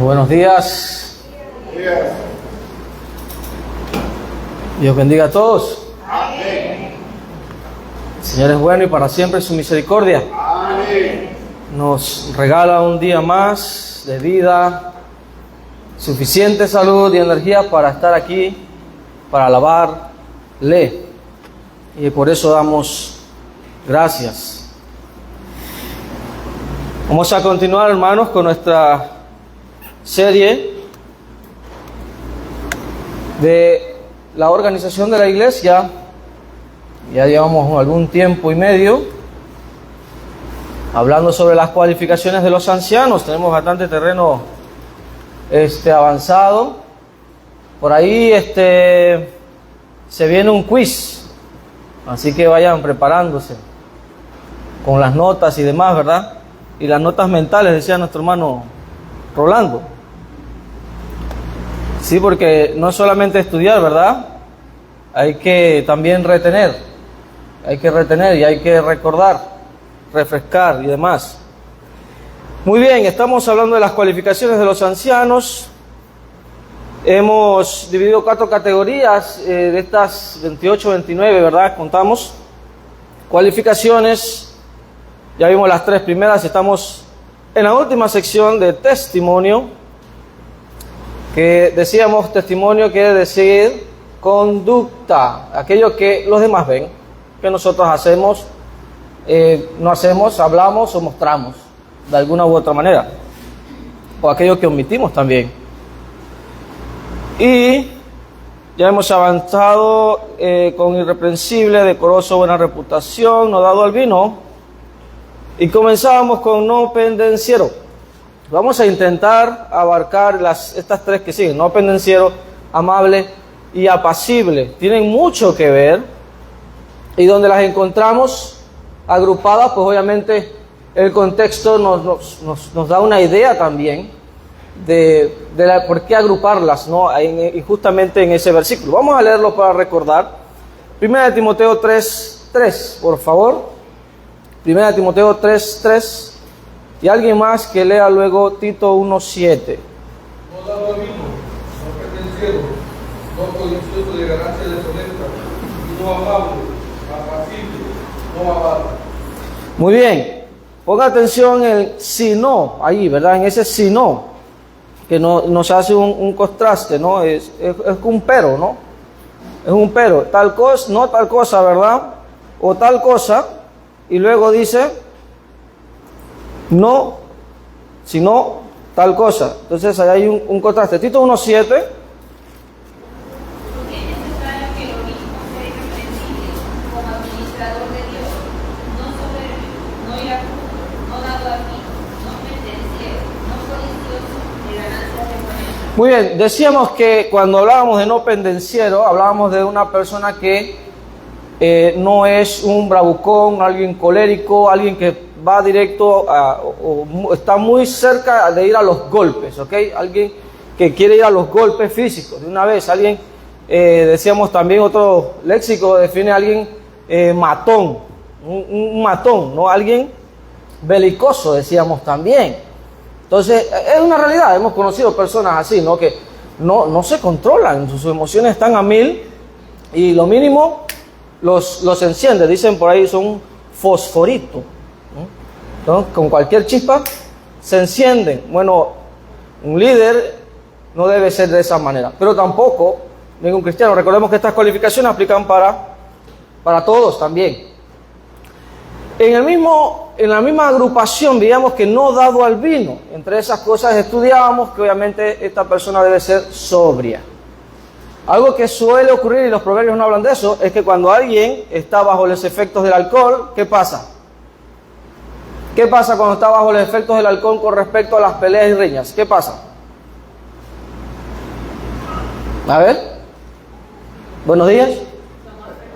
Buenos días. Dios bendiga a todos. Amén. El Señor es bueno y para siempre su misericordia. Amén. Nos regala un día más de vida, suficiente salud y energía para estar aquí, para alabarle. Y por eso damos gracias. Vamos a continuar, hermanos, con nuestra serie de la organización de la iglesia. Ya llevamos algún tiempo y medio hablando sobre las cualificaciones de los ancianos. Tenemos bastante terreno avanzado. Por ahí se viene un quiz, así que vayan preparándose con las notas y demás, ¿verdad? Y las notas mentales, decía nuestro hermano Rolando. Sí, porque no es solamente estudiar, ¿verdad? Hay que también retener. Hay que retener y hay que recordar, refrescar y demás. Muy bien, estamos hablando de las cualificaciones de los ancianos. Hemos dividido 4 categorías de estas 28, 29, ¿verdad? Contamos. Cualificaciones. Ya vimos las 3 primeras. Estamos en la última sección de testimonio. Que decíamos, testimonio quiere decir conducta. Aquello que los demás ven, que nosotros hacemos, no hacemos, hablamos o mostramos de alguna u otra manera, o aquello que omitimos también. Y ya hemos avanzado con irreprensible, decoroso, buena reputación, no dado al vino, y comenzábamos con no pendenciero. Vamos a intentar abarcar estas 3 que siguen: no pendenciero, amable y apacible. Tienen mucho que ver, y donde las encontramos agrupadas, pues obviamente el contexto nos da una idea también de por qué agruparlas, ¿no? Y justamente en ese versículo. Vamos a leerlo para recordar. 1 Timoteo 3:3, por favor. 1 Timoteo 3:3. Y alguien más que lea luego Tito 1:7. No dado al vino, no pretencioso, no codicioso de ganancia deshonesta, no amable, apacible, no avaro. Muy bien, ponga atención en si no, ahí, ¿verdad? En ese si no, que nos hace un contraste, ¿no? Es un pero, ¿no? Es un pero, tal cosa, no tal cosa, ¿verdad? O tal cosa, y luego dice no, sino tal cosa. Entonces ahí hay un contraste. Tito 1:7. Porque es necesario que el obispo sea irreprensible como administrador de Dios, no soberbio, no iracundo, no dado a vino, no pendenciero, no codicioso de ganancias deshonesta. Muy bien, decíamos que cuando hablábamos de no pendenciero, hablábamos de una persona que no es un bravucón, alguien colérico, alguien que va directo o está muy cerca de ir a los golpes, ¿ok? Alguien que quiere ir a los golpes físicos. De una vez, alguien, decíamos también, otro léxico define a alguien matón, un matón, ¿no? Alguien belicoso, decíamos también. Entonces, es una realidad, hemos conocido personas así, ¿no? Que no se controlan, sus emociones están a 1000 y lo mínimo los enciende, dicen por ahí, son fosforito, ¿no? Con cualquier chispa se encienden. Bueno, un líder no debe ser de esa manera, pero tampoco ningún cristiano. Recordemos que estas cualificaciones aplican para todos también. En la misma agrupación veíamos que no dado al vino. Entre esas cosas estudiábamos que obviamente esta persona debe ser sobria. Algo que suele ocurrir, y los proverbios no hablan de eso, es que cuando alguien está bajo los efectos del alcohol, ¿qué pasa? ¿Qué pasa cuando está bajo los efectos del alcohol con respecto a las peleas y riñas? ¿Qué pasa? A ver. Buenos días.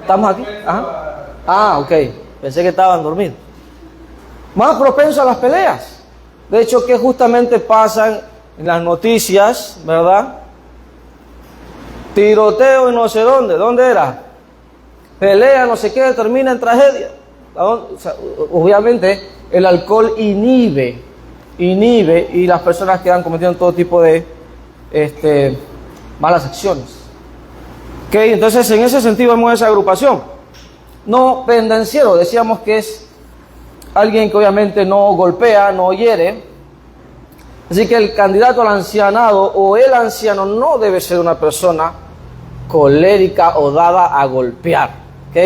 ¿Estamos aquí? Ajá. Ah, ok. Pensé que estaban dormidos. Más propenso a las peleas. De hecho, que justamente pasan en las noticias, ¿verdad? Tiroteo y no sé dónde. ¿Dónde era? Pelea, no sé qué, termina en tragedia. O sea, obviamente el alcohol inhibe inhibe y las personas quedan cometiendo todo tipo de malas acciones. ¿Ok? Entonces, en ese sentido vemos esa agrupación. No pendenciero, decíamos que es alguien que obviamente no golpea, no hiere. Así que el candidato al ancianado o el anciano no debe ser una persona colérica o dada a golpear. ¿Ok?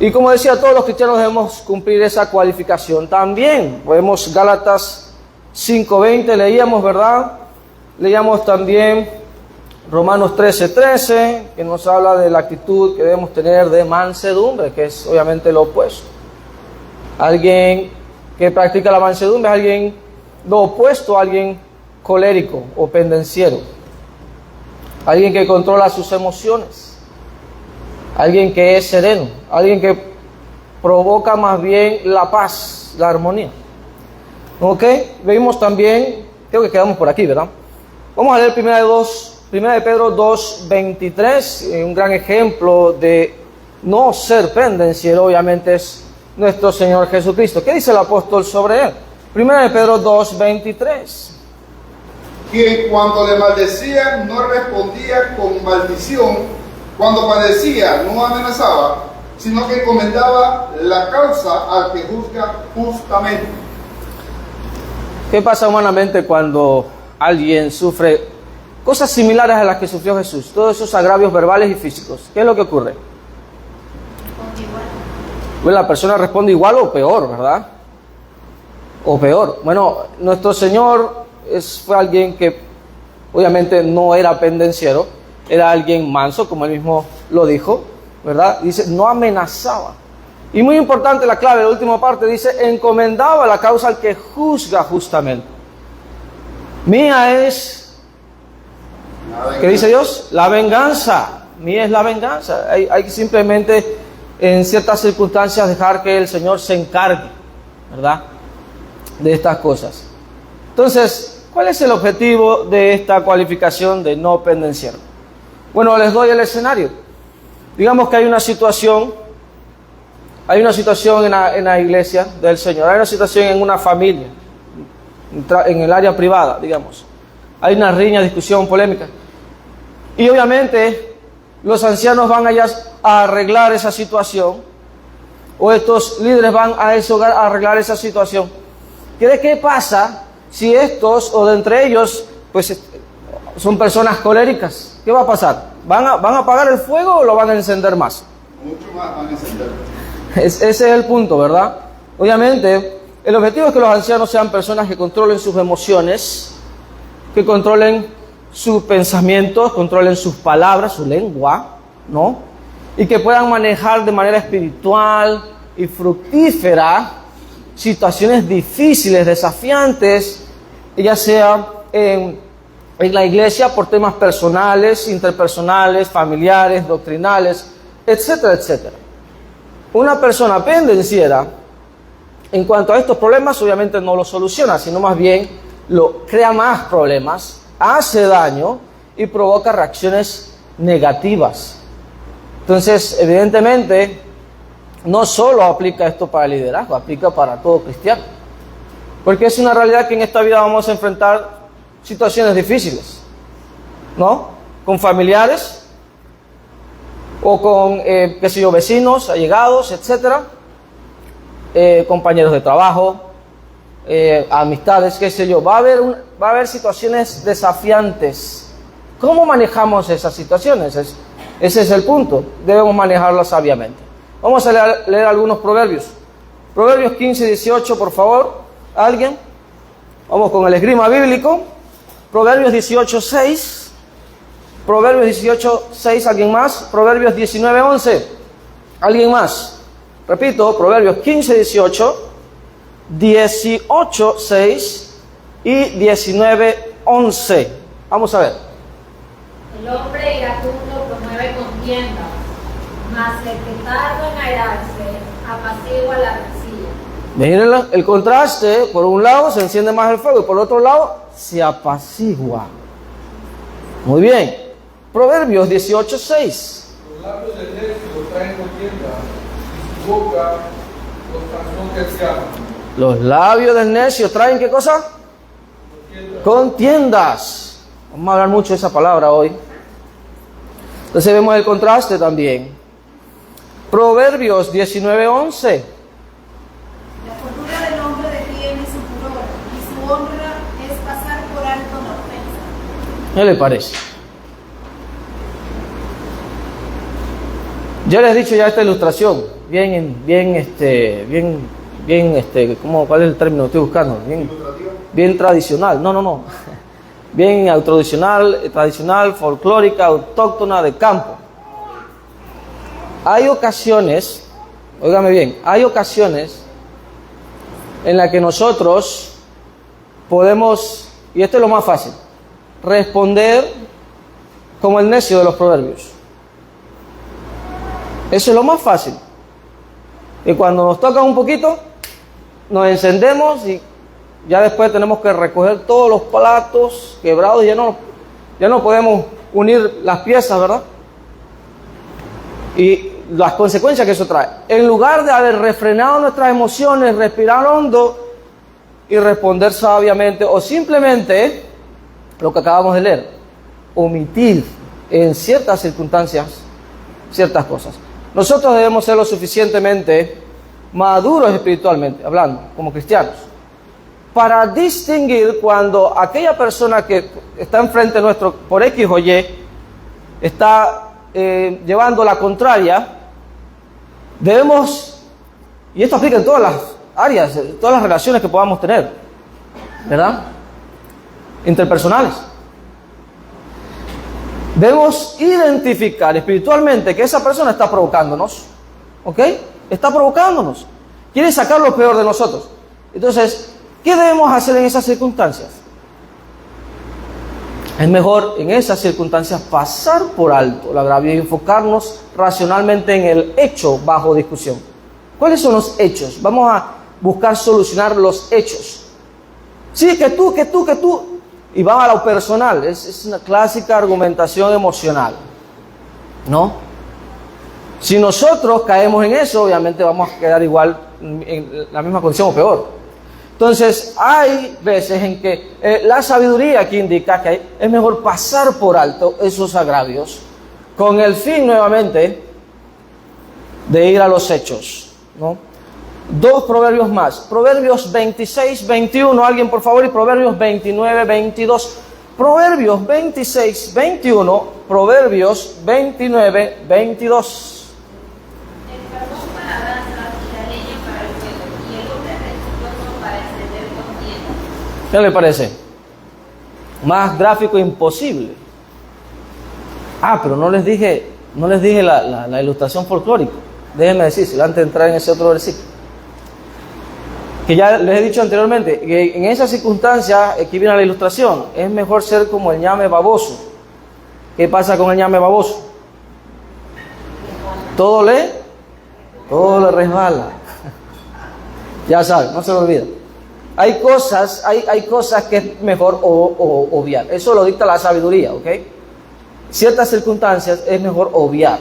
Y como decía, todos los cristianos debemos cumplir esa cualificación. También vemos Gálatas 5:20, leíamos, ¿verdad? Leíamos también Romanos 13:13, que nos habla de la actitud que debemos tener de mansedumbre, que es obviamente lo opuesto. Alguien que practica la mansedumbre es alguien lo opuesto a alguien colérico o pendenciero. Alguien que controla sus emociones. Alguien que es sereno. Alguien que provoca más bien la paz, la armonía. ¿Ok? Vimos también, creo que quedamos por aquí, ¿verdad? Vamos a leer 1 de Pedro 2:23, un gran ejemplo de no ser pendenciero, obviamente es nuestro Señor Jesucristo. ¿Qué dice el apóstol sobre él? 1 de Pedro 2:23. Quien cuando le maldecían no respondía con maldición, cuando padecía no amenazaba, sino que encomendaba la causa al que juzga justamente. ¿Qué pasa humanamente cuando alguien sufre cosas similares a las que sufrió Jesús? Todos esos agravios verbales y físicos. ¿Qué es lo que ocurre? Pues la persona responde igual o peor, ¿verdad? O peor. Bueno, nuestro Señor fue alguien que obviamente no era pendenciero, era alguien manso, como él mismo lo dijo, ¿verdad? Dice, no amenazaba. Y muy importante la clave, la última parte, dice, encomendaba la causa al que juzga justamente. Mía es, ¿qué dice Dios? La venganza. Mía es la venganza. Hay que simplemente, en ciertas circunstancias, dejar que el Señor se encargue, ¿verdad?, de estas cosas. Entonces, ¿cuál es el objetivo de esta cualificación de no pendenciero? Bueno, les doy el escenario. Digamos que hay una situación en la iglesia del Señor, hay una situación en una familia, en el área privada, digamos. Hay una riña, discusión, polémica. Y obviamente los ancianos van allá a arreglar esa situación, o estos líderes van a ese hogar a arreglar esa situación. ¿Qué pasa si estos o de entre ellos pues son personas coléricas? ¿Qué va a pasar? ¿Van a apagar el fuego o lo van a encender más? Mucho más van a encender. Ese es el punto, ¿verdad? Obviamente, el objetivo es que los ancianos sean personas que controlen sus emociones, que controlen sus pensamientos, controlen sus palabras, su lengua, ¿no? Y que puedan manejar de manera espiritual y fructífera situaciones difíciles, desafiantes, ya sea en la iglesia por temas personales, interpersonales, familiares, doctrinales, etcétera, etcétera. Una persona pendenciera, en cuanto a estos problemas, obviamente no los soluciona, sino más bien crea más problemas, hace daño y provoca reacciones negativas. Entonces, evidentemente, no solo aplica esto para el liderazgo, aplica para todo cristiano. Porque es una realidad que en esta vida vamos a enfrentar situaciones difíciles, ¿no? Con familiares, o con, vecinos, allegados, etcétera, compañeros de trabajo, amistades, qué sé yo. Va a haber situaciones desafiantes. ¿Cómo manejamos esas situaciones? Ese es el punto. Debemos manejarlas sabiamente. Vamos a leer algunos proverbios. Proverbios 15:18, por favor. ¿Alguien? Vamos con el esgrima bíblico. Proverbios 18:6. Proverbios 18:6, ¿alguien más? Proverbios 19:11, ¿alguien más? Repito, Proverbios 15:18, 18:6 y 19:11. Vamos a ver. El hombre iracundo promueve contienda, mas el que tarda en airarse apacigua la rencilla. Miren el contraste. Por un lado se enciende más el fuego y por otro lado se apacigua. Muy bien. Proverbios 18:6. Los labios del necio traen contienda y su boca los trastornos que se aman. Los labios del necio traen ¿qué cosa? Contiendas. Vamos a hablar mucho de esa palabra hoy. Entonces vemos el contraste también. Proverbios 19:11. La cordura del hombre detiene su furor y su honra es pasar por alto la ofensa. ¿Qué le parece? Yo les he dicho ya esta ilustración, ¿cuál es el término que estoy buscando? Bien tradicional, no. Bien tradicional, folclórica, autóctona, de campo. Hay ocasiones, óigame bien, hay ocasiones en las que nosotros podemos, y esto es lo más fácil, responder como el necio de los proverbios. Eso es lo más fácil. Y cuando nos toca un poquito, nos encendemos y ya después tenemos que recoger todos los platos quebrados y ya no podemos unir las piezas, ¿verdad? Y las consecuencias que eso trae. En lugar de haber refrenado nuestras emociones, respirar hondo y responder sabiamente, o simplemente lo que acabamos de leer, omitir en ciertas circunstancias ciertas cosas. Nosotros debemos ser lo suficientemente maduros espiritualmente, hablando, como cristianos, para distinguir cuando aquella persona que está enfrente nuestro, por X o Y, está llevando la contraria. Debemos, y esto aplica en todas las áreas, en todas las relaciones que podamos tener, ¿verdad? Interpersonales. Debemos identificar espiritualmente que esa persona está provocándonos, ¿ok? Está provocándonos. Quiere sacar lo peor de nosotros. Entonces, ¿qué debemos hacer en esas circunstancias? Es mejor en esas circunstancias pasar por alto el agravio y enfocarnos racionalmente en el hecho bajo discusión. ¿Cuáles son los hechos? Vamos a buscar solucionar los hechos. Sí, que tú. Y vamos a lo personal. Es una clásica argumentación emocional, ¿no? Si nosotros caemos en eso, obviamente vamos a quedar igual en la misma condición o peor. Entonces, hay veces en que la sabiduría aquí indica que es mejor pasar por alto esos agravios con el fin nuevamente de ir a los hechos, ¿no? 2 proverbios más. Proverbios 26, 21. Alguien, por favor, y Proverbios 29, 22. Proverbios 26, 21. Proverbios 29, 22. El carbón para brasa y la leña para el fuego, y el hombre respetuoso para encender contienda. ¿Qué le parece? Más gráfico imposible. Pero no les dije la ilustración folclórica. Déjenme decírselo antes de entrar en ese otro versículo. Que ya les he dicho anteriormente, que en esa circunstancia, aquí viene la ilustración, es mejor ser como el ñame baboso. ¿Qué pasa con el ñame baboso? Todo le resbala. Ya saben, no se lo olviden. Hay cosas que es mejor obviar. Eso lo dicta la sabiduría, ¿ok? Ciertas circunstancias es mejor obviar.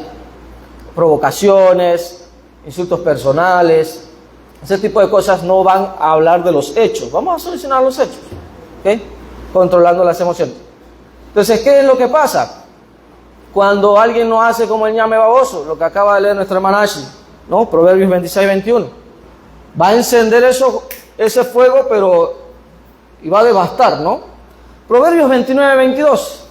Provocaciones, insultos personales, ese tipo de cosas no van a hablar de los hechos. Vamos a solucionar los hechos, ¿ok? Controlando las emociones. Entonces, ¿qué es lo que pasa? Cuando alguien no hace como el ñame baboso, lo que acaba de leer nuestra hermana Ashley, ¿no? Proverbios 26, 21. Va a encender ese fuego, pero y va a devastar, ¿no? Proverbios 29, 22.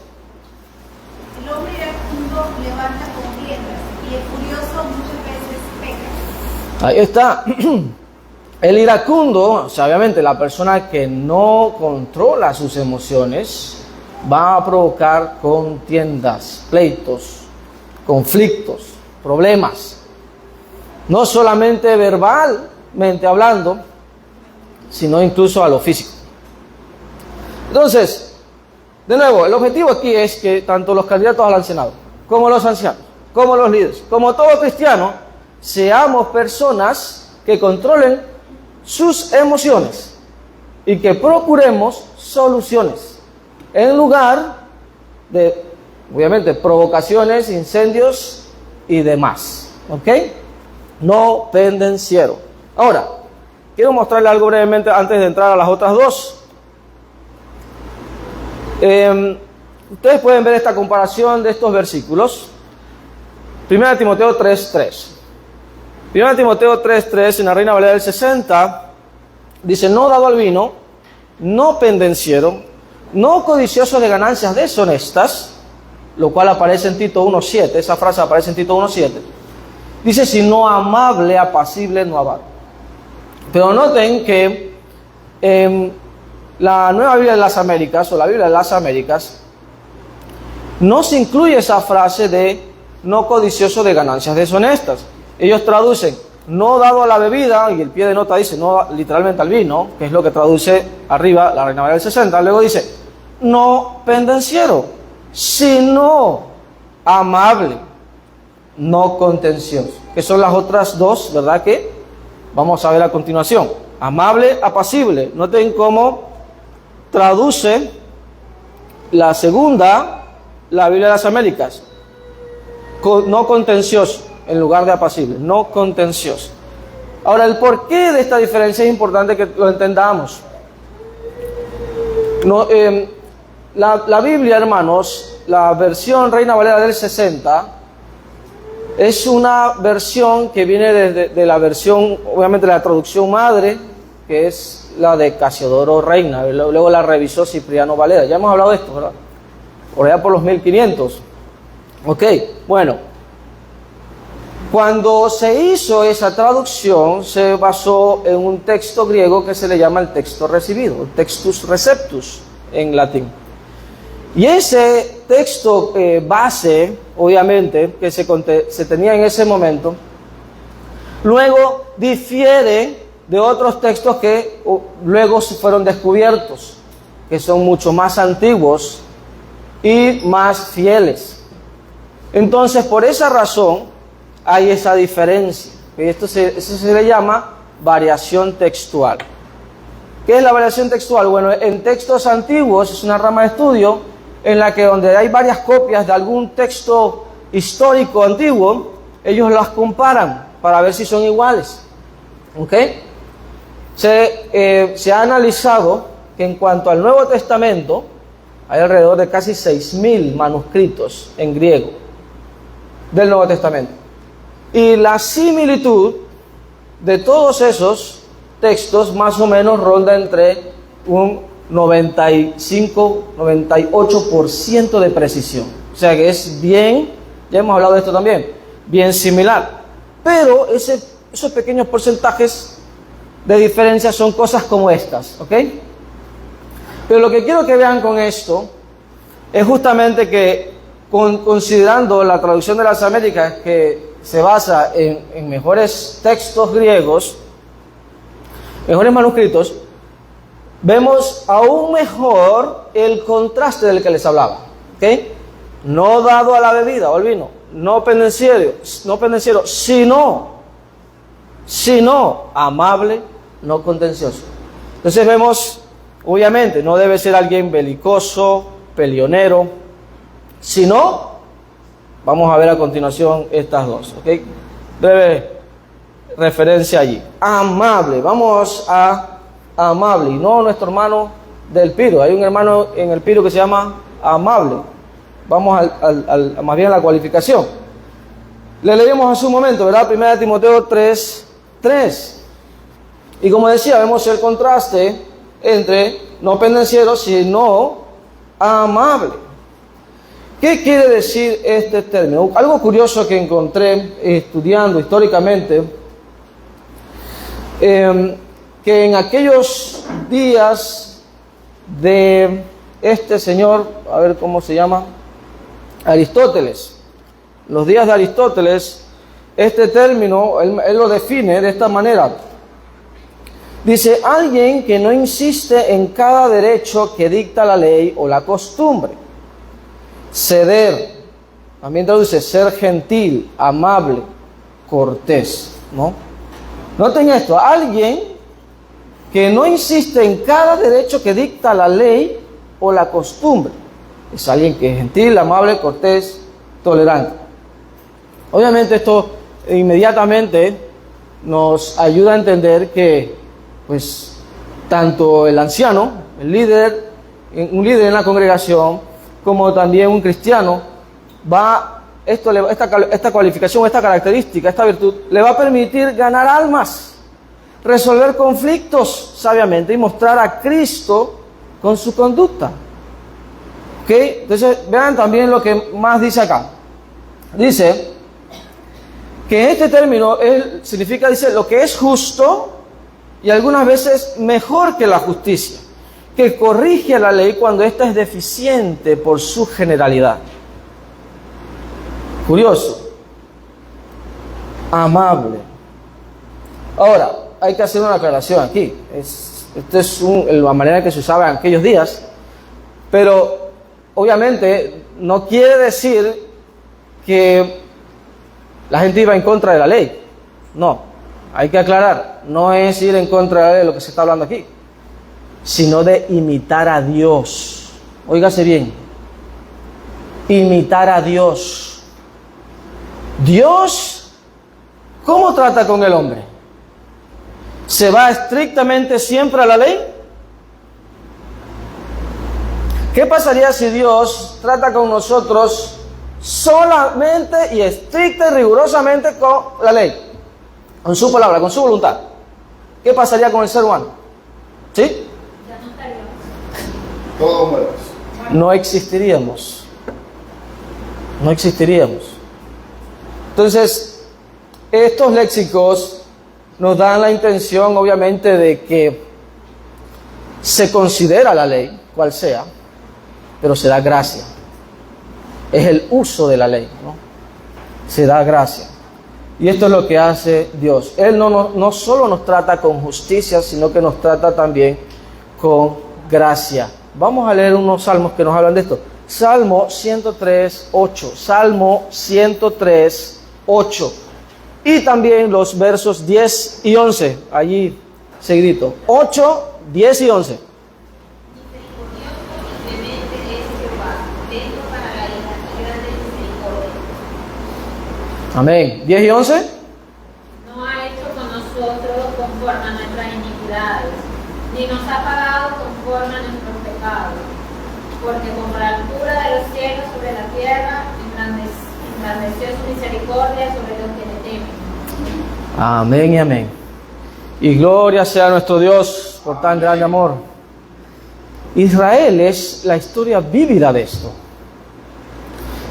El hombre iracundo levanta contiendas y el furioso muchas veces peca. Ahí está. El iracundo, obviamente la persona que no controla sus emociones, va a provocar contiendas, pleitos, conflictos, problemas. No solamente verbalmente hablando, sino incluso a lo físico. Entonces, de nuevo, el objetivo aquí es que tanto los candidatos al Senado, como los ancianos, como los líderes, como todo cristiano, seamos personas que controlen sus emociones y que procuremos soluciones en lugar de, obviamente, provocaciones, incendios y demás, ¿ok? No pendenciero. Ahora, quiero mostrarle algo brevemente antes de entrar a las otras dos. Ustedes pueden ver esta comparación de estos versículos. 1 Timoteo 3:3. 1 Timoteo 3:3 en la Reina Valera del 60 dice: no dado al vino, no pendenciero, no codicioso de ganancias deshonestas, lo cual aparece en Tito 1:7, esa frase aparece en Tito 1:7. Dice: sino amable, apacible, no avaro. Pero noten que la Nueva Biblia de las Américas, o la Biblia de las Américas, no se incluye esa frase de no codicioso de ganancias deshonestas. Ellos traducen no dado a la bebida, y el pie de nota dice no literalmente al vino, que es lo que traduce arriba la Reina Valera del 60. Luego dice no pendenciero, sino amable, no contencioso, que son las otras dos, ¿verdad? Que vamos a ver a continuación. Amable, apacible. Noten cómo traduce la segunda, la Biblia de las Américas. No contencioso, en lugar de apacible. No contencioso. Ahora, el porqué de esta diferencia es importante que lo entendamos. La Biblia, hermanos, la versión Reina Valera del 60, es una versión que viene de la versión, obviamente, de la traducción madre, que es la de Casiodoro Reina. Luego la revisó Cipriano Valera. Ya hemos hablado de esto, ¿verdad? Por allá por los 1500. Ok, bueno. Cuando se hizo esa traducción, se basó en un texto griego que se le llama el texto recibido, el textus receptus en latín. Y ese texto base, obviamente, que se tenía en ese momento, luego difiere de otros textos que luego fueron descubiertos, que son mucho más antiguos y más fieles. Entonces, por esa razón, hay esa diferencia. Eso se le llama variación textual. ¿Qué es la variación textual? Bueno, en textos antiguos es una rama de estudio en la que donde hay varias copias de algún texto histórico antiguo, ellos las comparan para ver si son iguales. ¿Ok? Se ha analizado que en cuanto al Nuevo Testamento, hay alrededor de casi 6.000 manuscritos en griego del Nuevo Testamento. Y la similitud de todos esos textos más o menos ronda entre un 95-98% de precisión. O sea que es bien, ya hemos hablado de esto también, bien similar. Pero esos pequeños porcentajes de diferencia son cosas como estas, ¿ok? Pero lo que quiero que vean con esto es justamente que considerando la traducción de las Américas, que se basa en mejores textos griegos, mejores manuscritos, vemos aún mejor el contraste del que les hablaba, ¿ok? No dado a la bebida o al vino, no pendenciero, sino amable, no contencioso. Entonces vemos, obviamente, no debe ser alguien belicoso, peleonero, sino, vamos a ver a continuación estas dos, ¿ok? Breve referencia allí. Amable, vamos a amable, y no nuestro hermano del Piro. Hay un hermano en el Piro que se llama amable. Vamos más bien a la cualificación. Le leímos hace un momento, ¿verdad? 1 Timoteo 3:3. Y como decía, vemos el contraste entre no pendenciero, sino amable. ¿Qué quiere decir este término? Algo curioso que encontré estudiando históricamente, que en aquellos días de este señor, a ver cómo se llama, Aristóteles, los días de Aristóteles, este término, él lo define de esta manera. Dice, alguien que no insiste en cada derecho que dicta la ley o la costumbre. Ceder, también traduce ser gentil, amable, cortés, ¿no? Noten esto, alguien que no insiste en cada derecho que dicta la ley o la costumbre. Es alguien que es gentil, amable, cortés, tolerante. Obviamente esto inmediatamente nos ayuda a entender que pues tanto el anciano, el líder, un líder en la congregación, como también un cristiano, esta cualificación, esta característica, esta virtud, le va a permitir ganar almas, resolver conflictos sabiamente y mostrar a Cristo con su conducta. ¿Ok? Entonces, vean también lo que más dice acá. Dice que este término significa, dice, lo que es justo y algunas veces mejor que la justicia, que corrige a la ley cuando ésta es deficiente por su generalidad. Curioso. Amable. Ahora, hay que hacer una aclaración aquí. Esta es la manera que se usaba en aquellos días, pero obviamente no quiere decir que la gente iba en contra de la ley. No, hay que aclarar, no es ir en contra de la ley de lo que se está hablando aquí, sino de imitar a Dios. Óigase bien, imitar a Dios. Dios, ¿cómo trata con el hombre? ¿Se va estrictamente siempre a la ley? ¿Qué pasaría si Dios trata con nosotros solamente y estricta y rigurosamente con la ley, con su palabra, con su voluntad? ¿Qué pasaría con el ser humano? ¿Sí? Ya no estaríamos. Todos muertos. No existiríamos. No existiríamos. Entonces, estos léxicos nos dan la intención, obviamente, de que se considera la ley, cual sea, pero se da gracia. Es el uso de la ley, ¿no? Se da gracia. Y esto es lo que hace Dios. Él no solo nos trata con justicia, sino que nos trata también con gracia. Vamos a leer unos salmos que nos hablan de esto. Salmo 103, 8. Salmo 103, 8. Y también los versos 10 y 11. Allí seguidito. 8, 10 y 11. Amén. 10 y 11. No ha hecho con nosotros conforme a nuestras iniquidades, ni nos ha pagado conforme a nuestros pecados, porque como la altura de los cielos sobre la tierra, engrandeció su misericordia sobre los que le temen. Amén y amén. Y gloria sea a nuestro Dios por tan grande amor. Israel es la historia vívida de esto,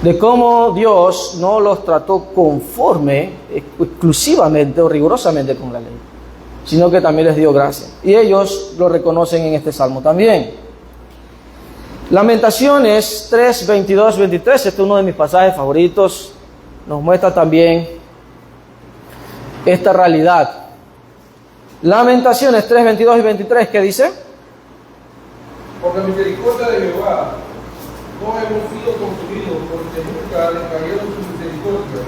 de cómo Dios no los trató conforme, exclusivamente o rigurosamente con la ley, sino que también les dio gracia. Y ellos lo reconocen en este salmo también. Lamentaciones 3, 22, 23, este es uno de mis pasajes favoritos, nos muestra también esta realidad. Lamentaciones 3, 22 y 23, ¿qué dice? Por la misericordia de Jehová no hemos sido consumidos, porque nunca le cayeron su misericordia.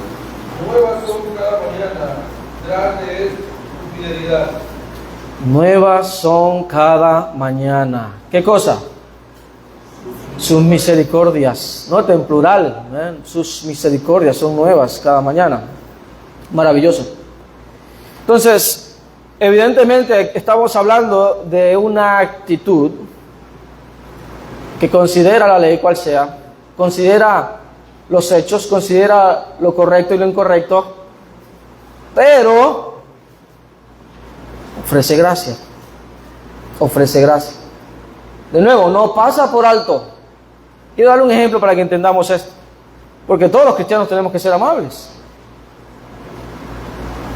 Nuevas son cada mañana, grande es su fidelidad. Nuevas son cada mañana. ¿Qué cosa? Sus misericordias. Nota en plural, ¿eh? Sus misericordias son nuevas cada mañana. Maravilloso. Entonces, evidentemente estamos hablando de una actitud que considera la ley cual sea, considera los hechos, considera lo correcto y lo incorrecto, pero ofrece gracia, ofrece gracia. De nuevo, no pasa por alto. Quiero darle un ejemplo para que entendamos esto, porque todos los cristianos tenemos que ser amables.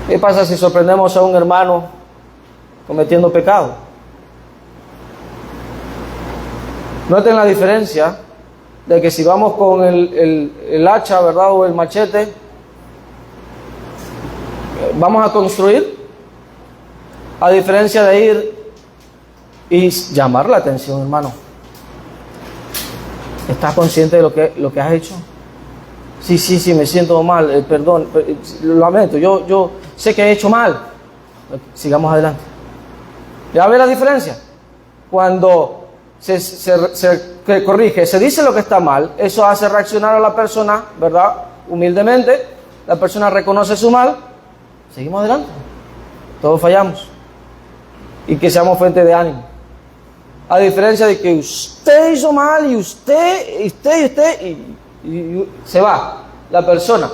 ¿Qué pasa si sorprendemos a un hermano cometiendo pecado? Noten la diferencia de que si vamos con el hacha, ¿verdad? O el machete, vamos a construir, a diferencia de ir y llamar la atención, hermano. ¿Estás consciente de lo que has hecho? Sí, me siento mal, perdón, lo lamento, yo sé que he hecho mal. Sigamos adelante. ¿Ya ve la diferencia? Cuando se corrige, se dice lo que está mal, eso hace reaccionar a la persona, ¿verdad? Humildemente, la persona reconoce su mal, seguimos adelante. Todos fallamos. y que seamos fuente de ánimo. A diferencia de que usted hizo mal y usted y se va la persona.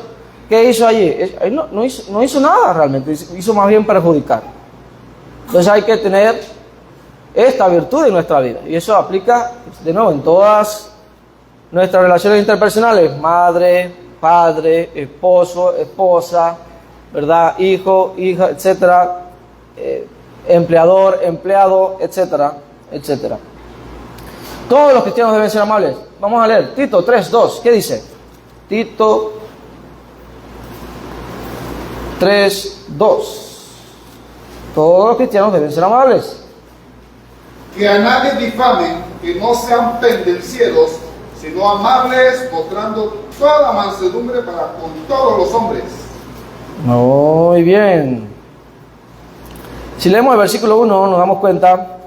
¿Qué hizo allí? No hizo nada realmente, hizo más bien perjudicar. Entonces hay que tener esta virtud en nuestra vida. Y eso aplica, de nuevo, en todas nuestras relaciones interpersonales. Madre, padre, esposo, esposa, ¿verdad? Hijo, hija, etcétera. Empleador, empleado, etcétera, etcétera. Todos los cristianos deben ser amables. Vamos a leer Tito 3:2. ¿Qué dice? Tito 3:2. Todos los cristianos deben ser amables. Que a nadie difamen, que no sean pendencieros, sino amables, mostrando toda mansedumbre para con todos los hombres. Muy bien. Si leemos el versículo 1, nos damos cuenta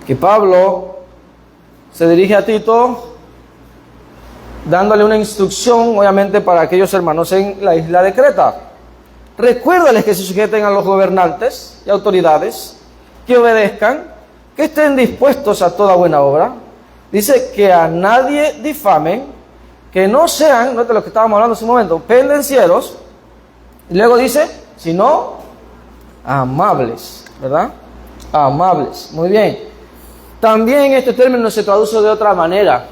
que Pablo se dirige a Tito dándole una instrucción, obviamente, para aquellos hermanos en la isla de Creta. Recuérdales que se sujeten a los gobernantes y autoridades, que obedezcan, que estén dispuestos a toda buena obra. Dice que a nadie difamen, que no sean, no es de lo que estábamos hablando hace un momento, pendencieros. Y luego dice, sino amables, ¿verdad? Amables, muy bien. También este término se traduce de otra manera,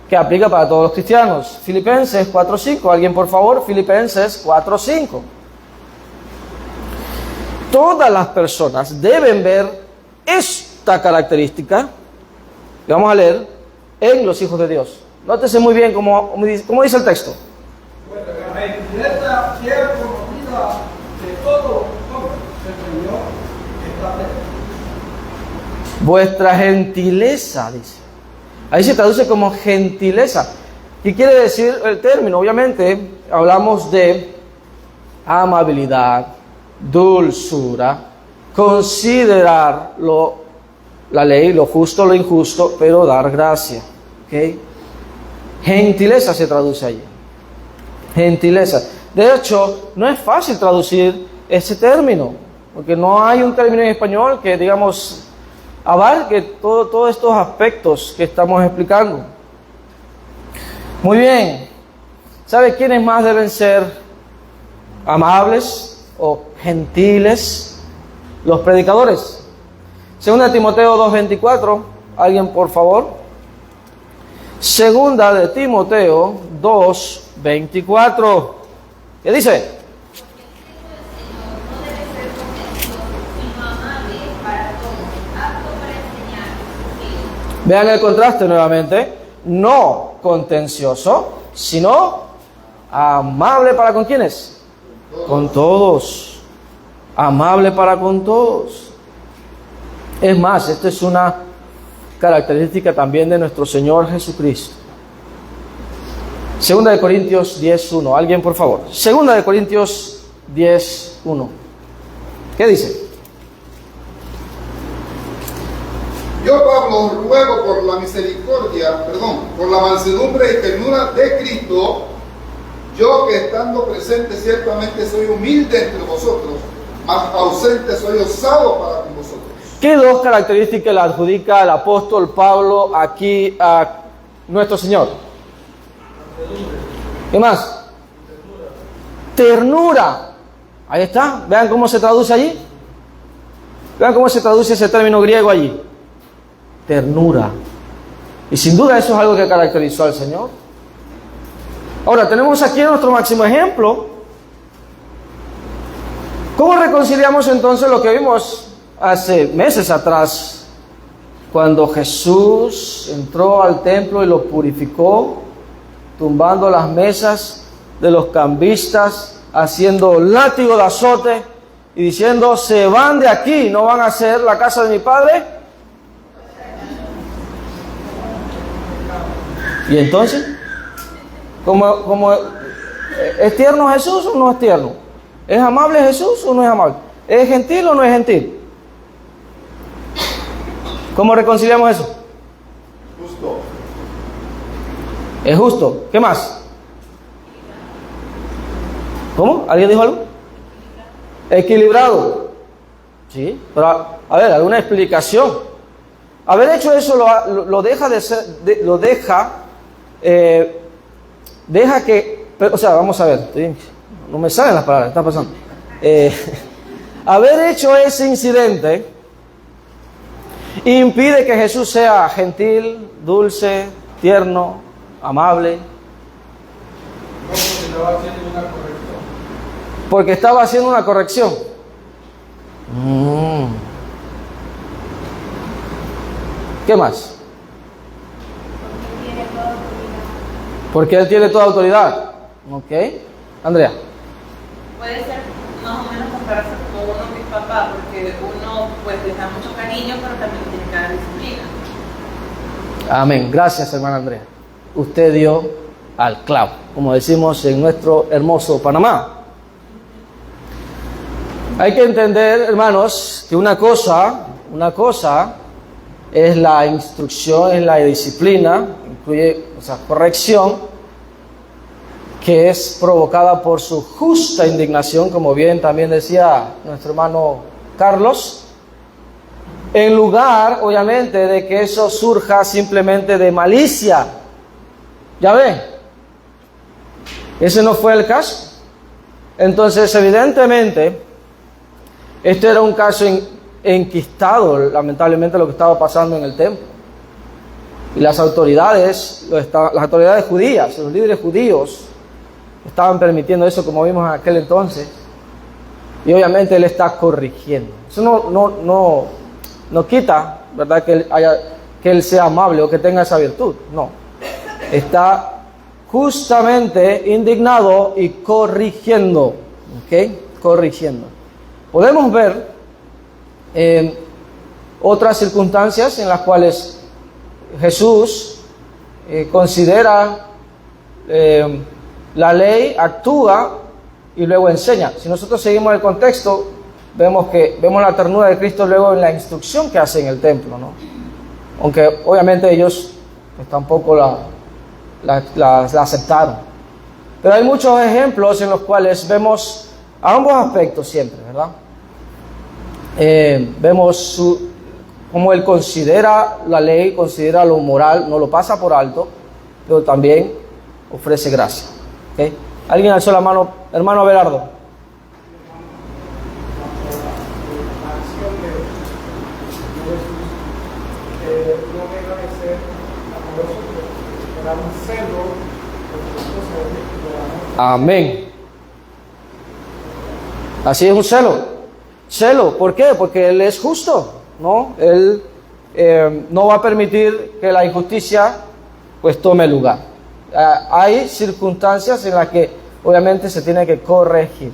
que aplica para todos los cristianos. Filipenses 4:5, alguien por favor, Filipenses 4:5. Todas las personas deben ver esta característica, que vamos a leer, en los hijos de Dios. Nótese muy bien cómo dice el texto. La gentileza sea conocida de todos los hombres, el Señor está presente. Vuestra gentileza, dice. Ahí se traduce como gentileza. ¿Qué quiere decir el término? Obviamente hablamos de amabilidad, dulzura, considerar la ley, lo justo, lo injusto, pero dar gracia. ¿Okay? Gentileza se traduce allí. Gentileza. De hecho, no es fácil traducir ese término, porque no hay un término en español que, digamos, abarque todos estos aspectos que estamos explicando. Muy bien. ¿Sabe quiénes más deben ser amables o gentiles? Los predicadores. Segunda de Timoteo 2:24. ¿Alguien por favor? Segunda de Timoteo 2:24. ¿Qué dice? Vean el contraste nuevamente. No contencioso, sino amable para con quiénes. Con todos. Amable para con todos. Es más, esta es una característica también de nuestro Señor Jesucristo. Segunda de Corintios 10:1. Alguien por favor. Segunda de Corintios 10:1. ¿Qué dice? Yo, Pablo, ruego por la por la mansedumbre y ternura de Cristo, yo que estando presente ciertamente soy humilde entre vosotros, mas ausente soy osado para con vosotros. ¿Qué dos características le adjudica el apóstol Pablo aquí a nuestro Señor? ¿Qué más? Ternura. Ahí está. Vean cómo se traduce allí. Vean cómo se traduce ese término griego allí. Ternura. Y sin duda eso es algo que caracterizó al Señor. Ahora tenemos aquí nuestro máximo ejemplo. ¿Cómo reconciliamos entonces lo que vimos hace meses atrás? Cuando Jesús entró al templo y lo purificó, tumbando las mesas de los cambistas, haciendo látigo de azote y diciendo, se van de aquí, no van a hacer la casa de mi Padre. Y entonces, ¿es tierno Jesús o no es tierno? ¿Es amable Jesús o no es amable? ¿Es gentil o no es gentil? ¿Cómo reconciliamos eso? Justo. Es justo. ¿Qué más? ¿Cómo? ¿Alguien dijo algo? Equilibrado. ¿Sí? Pero, a ver, alguna explicación. Haber hecho eso lo deja de ser, deja que, o sea, vamos a ver, no me salen las palabras, ¿qué está pasando? Haber hecho ese incidente impide que Jesús sea gentil, dulce, tierno, amable. Porque estaba haciendo una corrección. ¿Qué más? Porque Él tiene toda autoridad. Ok. Andrea. Puede ser más o menos compararse con uno que es papá, porque uno pues le da mucho cariño, pero también tiene que dar disciplina. Amén. Gracias, hermana Andrea. Usted dio al clavo, como decimos en nuestro hermoso Panamá. Hay que entender, hermanos, que una cosa es la instrucción, es la disciplina, incluye esa corrección, que es provocada por su justa indignación, como bien también decía nuestro hermano Carlos, en lugar, obviamente, de que eso surja simplemente de malicia. ¿Ya ven? Ese no fue el caso. Entonces, evidentemente, este era un caso enquistado, lamentablemente, lo que estaba pasando en el templo. Y las autoridades judías, los líderes judíos, estaban permitiendo eso, como vimos en aquel entonces. Y obviamente Él está corrigiendo. Eso no quita, ¿verdad?, que Él sea amable o que tenga esa virtud. No. Está justamente indignado y corrigiendo. ¿Ok? Corrigiendo. Podemos ver otras circunstancias en las cuales Jesús considera la ley, actúa y luego enseña. Si nosotros seguimos el contexto, vemos la ternura de Cristo luego en la instrucción que hace en el templo, ¿no? Aunque obviamente ellos pues, tampoco la aceptaron. Pero hay muchos ejemplos en los cuales vemos ambos aspectos siempre, ¿verdad? Vemos cómo Él considera la ley, considera lo moral, no lo pasa por alto, pero también ofrece gracia. ¿Okay? ¿Alguien alzó la mano? Hermano Abelardo. Amén. Así es un celo. Celo, ¿por qué? Porque Él es justo, ¿no? Él no va a permitir que la injusticia pues tome lugar. Hay circunstancias en las que obviamente se tiene que corregir.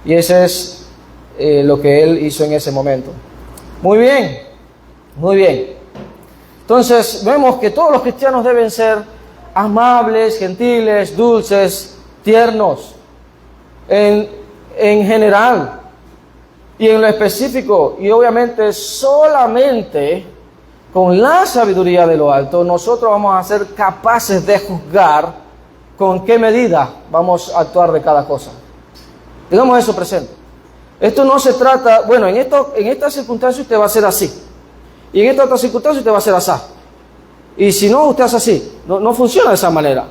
Y ese es lo que Él hizo en ese momento. Muy bien, muy bien. Entonces vemos que todos los cristianos deben ser amables, gentiles, dulces, tiernos, en general y en lo específico, y obviamente solamente con la sabiduría de lo alto nosotros vamos a ser capaces de juzgar con qué medida vamos a actuar de cada cosa. Tengamos eso presente. Esto no se trata, bueno, en esta circunstancia usted va a ser así, y en esta otra circunstancia usted va a ser así. Y si no, usted hace así. No funciona de esa manera.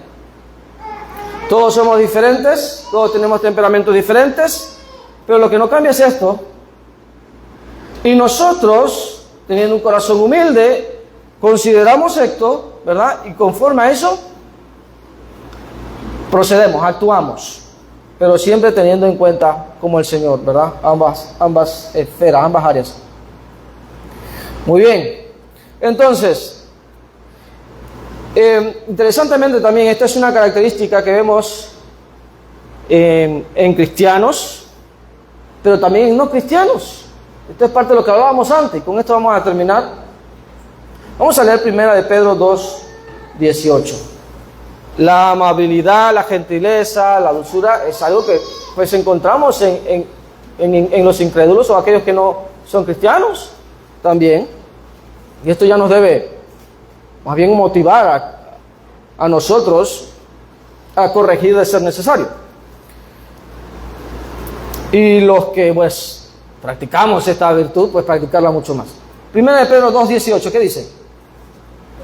Todos somos diferentes, todos tenemos temperamentos diferentes, pero lo que no cambia es esto. Y nosotros, teniendo un corazón humilde, consideramos esto, ¿verdad? Y conforme a eso, procedemos, actuamos. Pero siempre teniendo en cuenta, como el Señor, ¿verdad? Ambas esferas, ambas áreas. Muy bien. Entonces, interesantemente también, esta es una característica que vemos en cristianos, pero también en no cristianos. Esto es parte de lo que hablábamos antes, y con esto vamos a terminar. Vamos a leer 1 de Pedro 2:18. La amabilidad, la gentileza, la dulzura es algo que pues encontramos en los incrédulos o aquellos que no son cristianos también. Y esto ya nos debe más bien motivar a nosotros a corregir de ser necesario. Y los que pues practicamos esta virtud, pues practicarla mucho más. Primera de Pedro 2:18, ¿qué dice?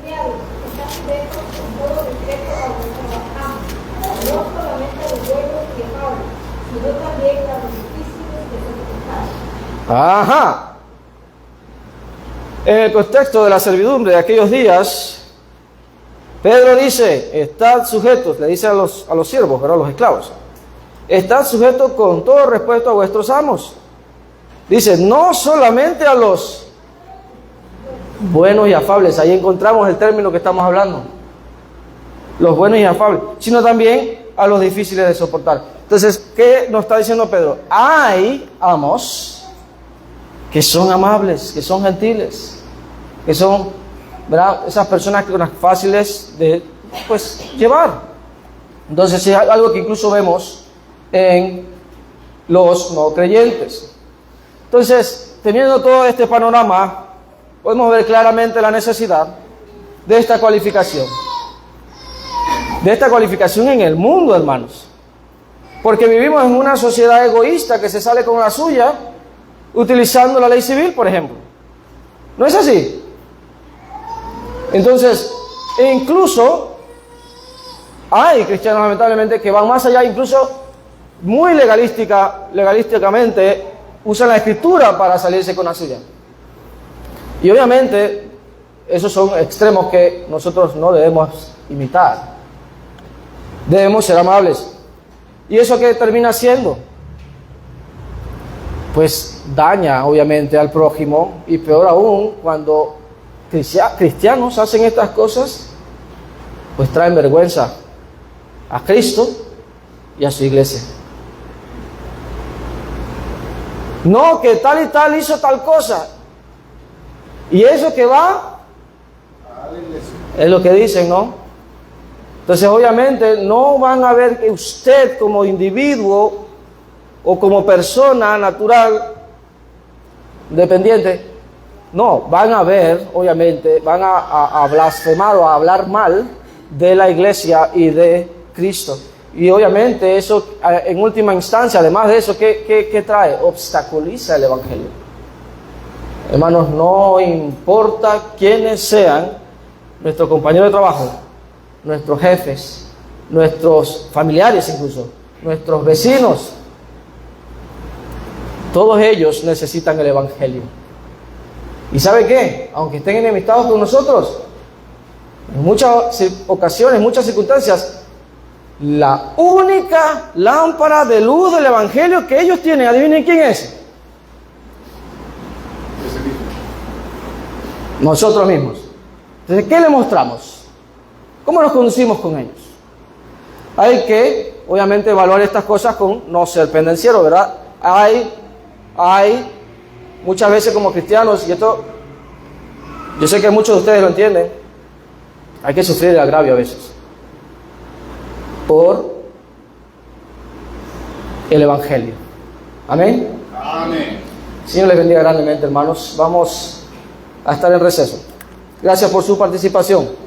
Criados, están sujetos con todo respeto a vuestros amos, no solamente a los buenos y amables, sino también a los difíciles de soportar. Ajá. En el contexto de la servidumbre de aquellos días, Pedro dice, estad sujetos, le dice a los siervos, ¿verdad? A los esclavos, estad sujetos con todo respeto a vuestros amos. Dice, no solamente a los buenos y afables, ahí encontramos el término que estamos hablando, los buenos y afables, sino también a los difíciles de soportar. Entonces, ¿qué nos está diciendo Pedro? Hay amos que son amables, que son gentiles, que son, ¿verdad?, esas personas que son fáciles de, pues, llevar. Entonces es algo que incluso vemos en los no creyentes. Entonces, teniendo todo este panorama, podemos ver claramente la necesidad de esta cualificación. De esta cualificación en el mundo, hermanos. Porque vivimos en una sociedad egoísta que se sale con la suya, utilizando la ley civil, por ejemplo. ¿No es así? Entonces, incluso hay cristianos lamentablemente que van más allá, incluso muy legalísticamente usan la escritura para salirse con la suya. Y obviamente esos son extremos que nosotros no debemos imitar. Debemos ser amables. ¿Y eso qué termina haciendo? Pues daña obviamente al prójimo, y peor aún cuando cristianos hacen estas cosas, pues traen vergüenza a Cristo y a su iglesia. No, que tal y tal hizo tal cosa, y eso que va es lo que dicen, ¿no? Entonces obviamente no van a ver que usted como individuo o como persona natural dependiente, no, van a ver, obviamente, van a blasfemar o a hablar mal de la iglesia y de Cristo. Y obviamente eso, en última instancia, además de eso, ¿qué trae? Obstaculiza el evangelio. Hermanos, no importa quiénes sean nuestros compañeros de trabajo, nuestros jefes, nuestros familiares incluso, nuestros vecinos, todos ellos necesitan el evangelio. ¿Y sabe qué? Aunque estén enemistados con nosotros, en muchas ocasiones, en muchas circunstancias, la única lámpara de luz del evangelio que ellos tienen, adivinen quién es. Nosotros mismos. Entonces, ¿qué le mostramos? ¿Cómo nos conducimos con ellos? Hay que, obviamente, evaluar estas cosas con no ser pendenciero, ¿verdad? Hay muchas veces como cristianos, y esto yo sé que muchos de ustedes lo entienden, hay que sufrir el agravio a veces por el evangelio. Amén. Amén. Señor les bendiga grandemente, hermanos. Vamos a estar en receso. Gracias por su participación.